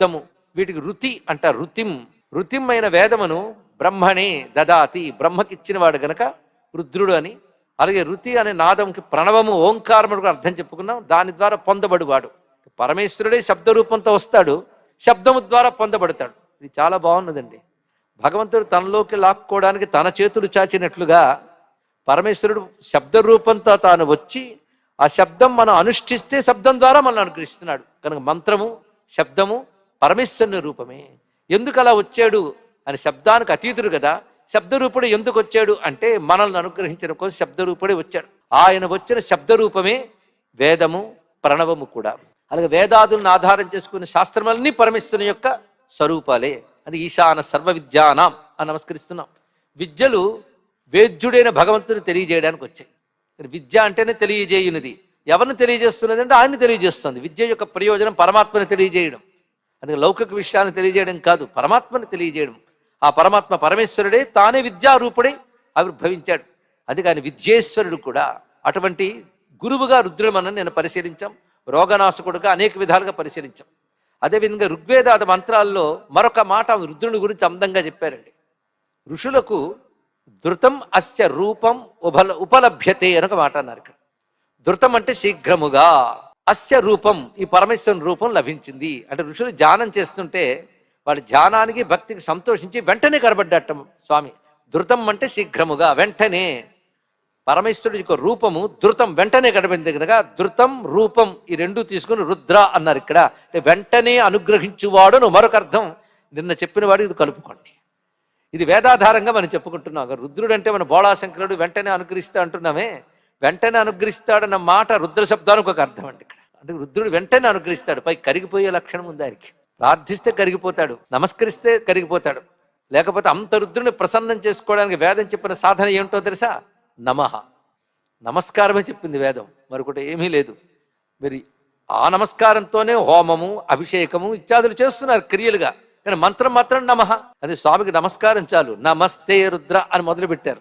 శబ్దము, వీటికి రుతి అంటారు. రుతిం అయిన వేదమును బ్రహ్మణే దదాతి, బ్రహ్మకిచ్చిన వాడు గనక రుద్రుడు అని. అలాగే రుతి అనే నాదంకి ప్రణవము ఓంకారముడు అర్థం చెప్పుకున్నాం. దాని ద్వారా పొందబడువాడు పరమేశ్వరుడే శబ్దరూపంతో వస్తాడు, శబ్దము ద్వారా పొందబడతాడు. ఇది చాలా బాగున్నదండి. భగవంతుడు తనలోకి లాక్కోవడానికి తన చేతులు చాచినట్లుగా పరమేశ్వరుడు శబ్దరూపంతో తాను వచ్చి ఆ శబ్దం మనం అనుష్ఠిస్తే శబ్దం ద్వారా మనం అనుగ్రహిస్తున్నాడు. కనుక మంత్రము శబ్దము పరమేశ్వరుని రూపమే. ఎందుకు అలా వచ్చాడు అని, శబ్దానికి అతీతుడు కదా. శబ్దరూపుడు ఎందుకు వచ్చాడు అంటే మనల్ని అనుగ్రహించడం కోసం శబ్దరూపుడే వచ్చాడు. ఆయన వచ్చిన శబ్దరూపమే వేదము ప్రణవము కూడా. అలాగే వేదాదులను ఆధారం చేసుకునే శాస్త్రములన్నీ పరమేశ్వరుని యొక్క స్వరూపాలే. అది ఈశాన సర్వ విద్యానాం అని నమస్కరిస్తున్నాం. విద్యలు వేద్యుడైన భగవంతుని తెలియజేయడానికి వచ్చాయి. విద్య అంటేనే తెలియజేయునిది. ఎవరిని తెలియజేస్తున్నది అంటే ఆయన్ని తెలియజేస్తుంది. విద్య యొక్క ప్రయోజనం పరమాత్మని తెలియజేయడం. అందుకే లౌకిక విషయాన్ని తెలియజేయడం కాదు, పరమాత్మని తెలియజేయడం. ఆ పరమాత్మ పరమేశ్వరుడే తానే విద్యారూపుడే ఆవిర్భవించాడు. అందుకని విద్యేశ్వరుడు కూడా. అటువంటి గురువుగా రుద్రమని నేను పరిశీలించాం. రోగనాశకుడుగా అనేక విధాలుగా పరిశీలించాం. అదేవిధంగా ఋగ్వేదాది మంత్రాల్లో మరొక మాట రుద్రుని గురించి అందంగా చెప్పారండి. ఋషులకు ధృతం అస్య రూపం ఉపలభ్యతే అని ఒక మాట అన్నారు. ఇక్కడ ధృతం అంటే శీఘ్రముగా, అస్య రూపం ఈ పరమేశ్వరుని రూపం లభించింది అంటే ఋషులు ధ్యానం చేస్తుంటే వాళ్ళ ధ్యానానికి భక్తికి సంతోషించి వెంటనే కనబడ్డటం స్వామి. ధృతం అంటే శీఘ్రముగా, వెంటనే. పరమేశ్వరుడి యొక్క రూపము ధృతం, వెంటనే కనబడింది కనుక ధృతం రూపం ఈ రెండు తీసుకుని రుద్ర అన్నారు. ఇక్కడ అంటే వెంటనే అనుగ్రహించువాడు మరొక అర్థం. నిన్న చెప్పిన వాడు ఇది కలుపుకోండి. ఇది వేదాధారంగా మనం చెప్పుకుంటున్నాం. రుద్రుడు అంటే మన బోళాశంకరుడు వెంటనే అనుగ్రహిస్తా అంటున్నామే. వెంటనే అనుగ్రహిస్తాడన్న మాట రుద్ర శబ్దానికి ఒక అర్థం అండి. ఇక్కడ అంటే రుద్రుడు వెంటనే అనుగ్రహిస్తాడు. పై కరిగిపోయే లక్షణం ఉంది ఆయనకి. ప్రార్థిస్తే కరిగిపోతాడు, నమస్కరిస్తే కరిగిపోతాడు. లేకపోతే అంత రుద్రుని ప్రసన్నం చేసుకోవడానికి వేదం చెప్పిన సాధన ఏమిటో తెలుసా? నమః, నమస్కారమే చెప్పింది వేదం, మరొకటి ఏమీ లేదు. మరి ఆ నమస్కారంతోనే హోమము అభిషేకము ఇత్యాదులు చేస్తున్నారు క్రియలుగా. కానీ మంత్రం మాత్రం నమః. అది స్వామికి నమస్కారం చాలు. నమస్తే రుద్ర అని మొదలుపెట్టారు.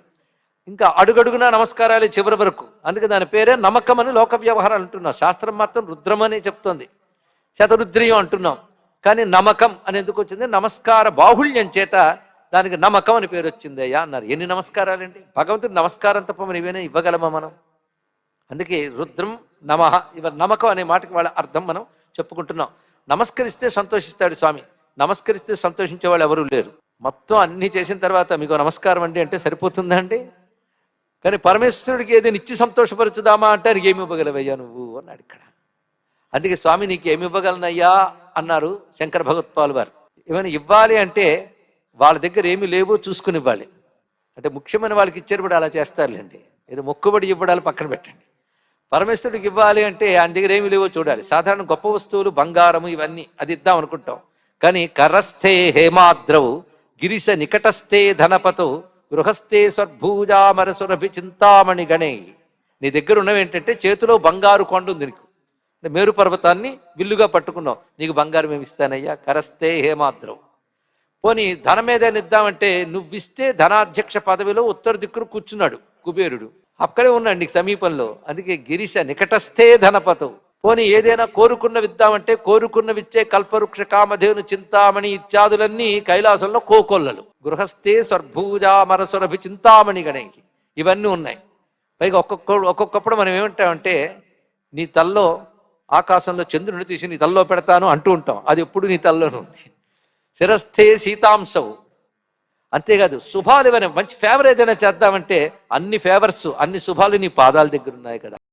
ఇంకా అడుగడుగునా నమస్కారాలే చివరి వరకు. అందుకే దాని పేరే నమ్మకం అని లోక వ్యవహారాలు అంటున్నాం. శాస్త్రం మాత్రం రుద్రమని చెప్తోంది. శతరుద్రియం అంటున్నాం. కానీ నమ్మకం అని ఎందుకు వచ్చింది? నమస్కార బాహుళ్యం చేత దానికి నమ్మకం అని పేరు వచ్చింది అయ్యా అన్నారు. ఎన్ని నమస్కారాలండి! భగవంతుడి నమస్కారం తప్ప మనం ఏమైనా ఇవ్వగలమా మనం? అందుకే రుద్రం నమః, ఇవ నమ్మకం అనే మాటకి వాళ్ళ అర్థం మనం చెప్పుకుంటున్నాం. నమస్కరిస్తే సంతోషిస్తాడు స్వామి. నమస్కరిస్తే సంతోషించే వాళ్ళు ఎవరూ లేరు. మొత్తం అన్నీ చేసిన తర్వాత మీకు నమస్కారం అండి అంటే సరిపోతుందా అండి? కానీ పరమేశ్వరుడికి ఏదైనా ఇచ్చి సంతోషపరచుదామా అంటే నీకు ఏమి ఇవ్వగలవయ్యా నువ్వు అన్నాడు ఇక్కడ. అందుకే స్వామి నీకు ఏమి ఇవ్వగలనయ్యా అన్నారు శంకర భగవత్పాల్ వారు. ఏమైనా ఇవ్వాలి అంటే వాళ్ళ దగ్గర ఏమి లేవో చూసుకుని ఇవ్వాలి. అంటే ముఖ్యమైన వాళ్ళకి ఇచ్చారు కూడా అలా చేస్తారులేండి. ఏదో మొక్కుబడి ఇవ్వడాలు పక్కన పెట్టండి. పరమేశ్వరుడికి ఇవ్వాలి అంటే ఆయన దగ్గర ఏమి లేవో చూడాలి. సాధారణ గొప్ప వస్తువులు బంగారము ఇవన్నీ అది ఇద్దాం అనుకుంటాం. కానీ కరస్థే హేమాద్రవు గిరిశ నికటస్థే ధనపతో గృహస్థే స్వర్భూజామరసురభి చింతామణి గణే. నీ దగ్గర ఉన్నవేంటంటే చేతిలో బంగారు కొండ ఉంది నీకు. మేరు పర్వతాన్ని విల్లుగా పట్టుకున్నావు, నీకు బంగారం ఏమి ఇస్తానయ్యా? కరస్థే హేమాద్రవు. పోనీ ధనం ఏదైనా ఇద్దామంటే నువ్విస్తే ధనాధ్యక్ష పదవిలో ఉత్తర దిక్కును కూర్చున్నాడు కుబేరుడు, అక్కడే ఉన్నాడు నీకు సమీపంలో. అందుకే గిరిశ నికటస్థే ధనపతవు. పోనీ ఏదైనా కోరుకున్నవిద్దామంటే కోరుకున్నవిచ్చే కల్పవృక్ష కామధేను చింతామణి ఇత్యాదులన్నీ కైలాసంలో కోకొల్లలు. గృహస్థే స్వర్భూజామరసురభి చింతామణి గణకి ఇవన్నీ ఉన్నాయి. పైగా ఒక్కొక్కప్పుడు మనం ఏమంటామంటే నీ తల్లో ఆకాశంలో చంద్రుని తీసి నీ తల్లో పెడతాను అంటూ ఉంటాం. అది ఎప్పుడు నీ తల్లోనే ఉంది. శిరస్థే సీతాంశవు. అంతేకాదు శుభాలు ఏమైనా మంచి ఫేవర్ ఏదైనా చేద్దామంటే అన్ని ఫేవర్స్ అన్ని శుభాలు నీ పాదాల దగ్గర ఉన్నాయి కదా.